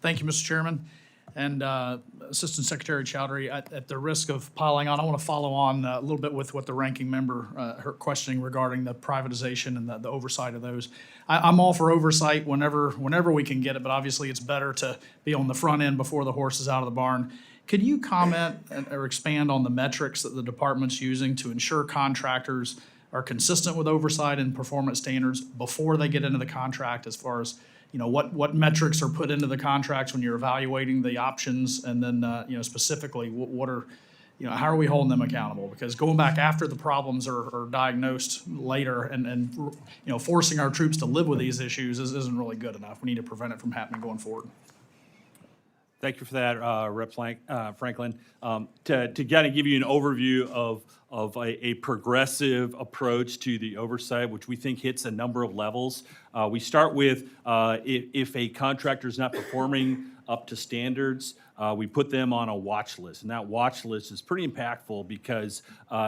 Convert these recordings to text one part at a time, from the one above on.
Thank you, Mr. Chairman. And Assistant Secretary Chowdhury, at the risk of piling on, I want to follow on a little bit with what the ranking member, her questioning regarding the privatization and the oversight of those. I'm all for oversight whenever we can get it, but obviously it's better to be on the front end before the horse is out of the barn. Could you comment or expand on the metrics that the department's using to ensure contractors are consistent with oversight and performance standards before they get into the contract, as far as what metrics are put into the contracts when you're evaluating the options, and then specifically what are how are we holding them accountable? Because going back after the problems are diagnosed later and forcing our troops to live with these issues isn't really good enough. We need to prevent it from happening going forward. Thank you for that, Rep. Franklin. To kind of give you an overview of a progressive approach to the oversight, which we think hits a number of levels. We start with if a contractor is not performing up to standards, we put them on a watch list. And that watch list is pretty impactful because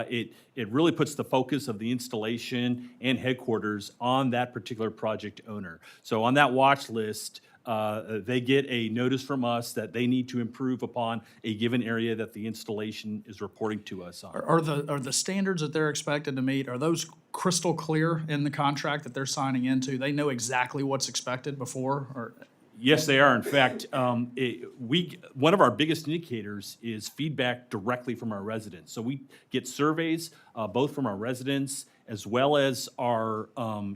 it really puts the focus of the installation and headquarters on that particular project owner. So on that watch list, they get a notice from us that they need to improve upon a given area that the installation is reporting to us on. Are the standards that they're expected to meet, are those crystal clear in the contract that they're signing into? They know exactly what's expected before? Or Yes, they are. In fact, one of our biggest indicators is feedback directly from our residents. So we get surveys both from our residents as well as our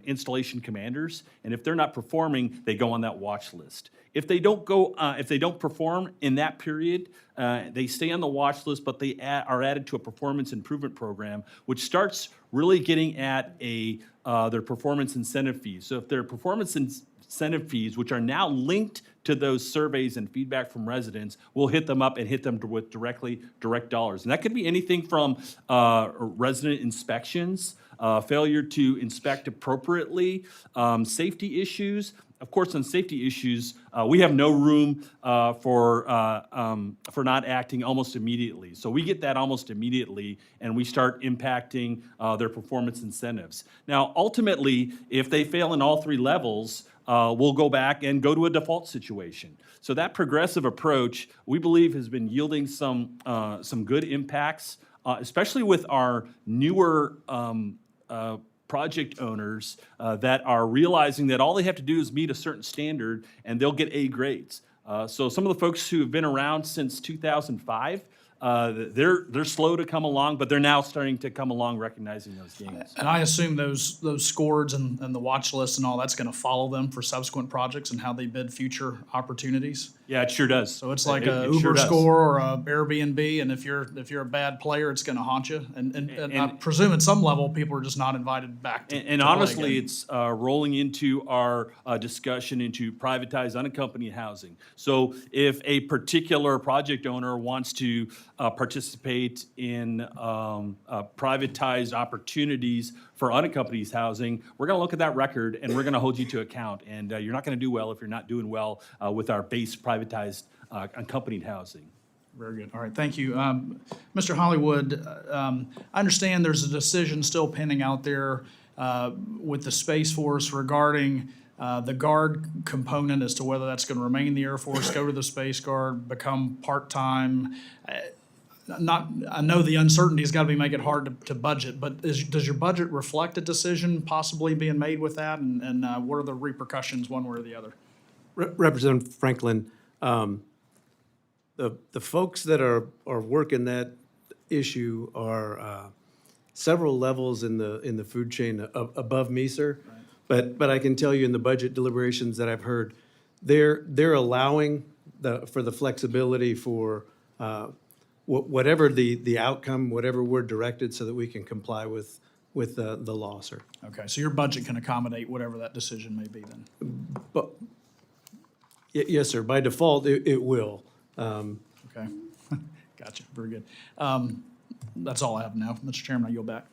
installation commanders, and if they're not performing, they go on that watch list. If they don't perform in that period, they stay on the watch list, but they are added to a performance improvement program, which starts really getting at their performance incentive fees. So if their performance incentive fees, which are now linked to those surveys and feedback from residents, we'll hit them up and hit them with direct dollars. And that could be anything from resident inspections, failure to inspect appropriately, safety issues. Of course, on safety issues, we have no room for not acting almost immediately. So we get that almost immediately, and we start impacting their performance incentives. Now, ultimately, if they fail in all three levels, we'll go back and go to a default situation. So that progressive approach, we believe, has been yielding some good impacts, especially with our newer project owners that are realizing that all they have to do is meet a certain standard and they'll get A grades. So some of the folks who have been around since 2005, they're slow to come along, but they're now starting to come along recognizing those gains. And I assume those scores and the watch list and all that's going to follow them for subsequent projects and how they bid future opportunities. Yeah, it sure does. So it's like a Uber score or a Airbnb, and if you're a bad player, it's going to haunt you. And I presume at some level people are just not invited back. And honestly, it's rolling into our discussion into privatized unaccompanied housing. So if a particular project owner wants to participate in privatized opportunities for unaccompanied housing, we're going to look at that record and we're going to hold you to account. And you're not going to do well if you're not doing well with our base privatized accompanied housing. Very good. All right, thank you. Mr. Hollywood, I understand there's a decision still pending out there with the Space Force regarding the Guard component as to whether that's going to remain in the Air Force, go to the Space Guard, become part-time. I know the uncertainty has got to make it hard to budget, but does your budget reflect a decision possibly being made with that, and what are the repercussions one way or the other? Representative Franklin, the folks that are working that issue are several levels in the food chain above me, sir. Right. But I can tell you in the budget deliberations that I've heard, they're allowing for the flexibility for whatever the outcome, whatever we're directed, so that we can comply with the law, sir. Okay, so your budget can accommodate whatever that decision may be then? But yes, sir. By default, it will. Okay, gotcha. Very good. That's all I have now, Mr. Chairman. I yield back.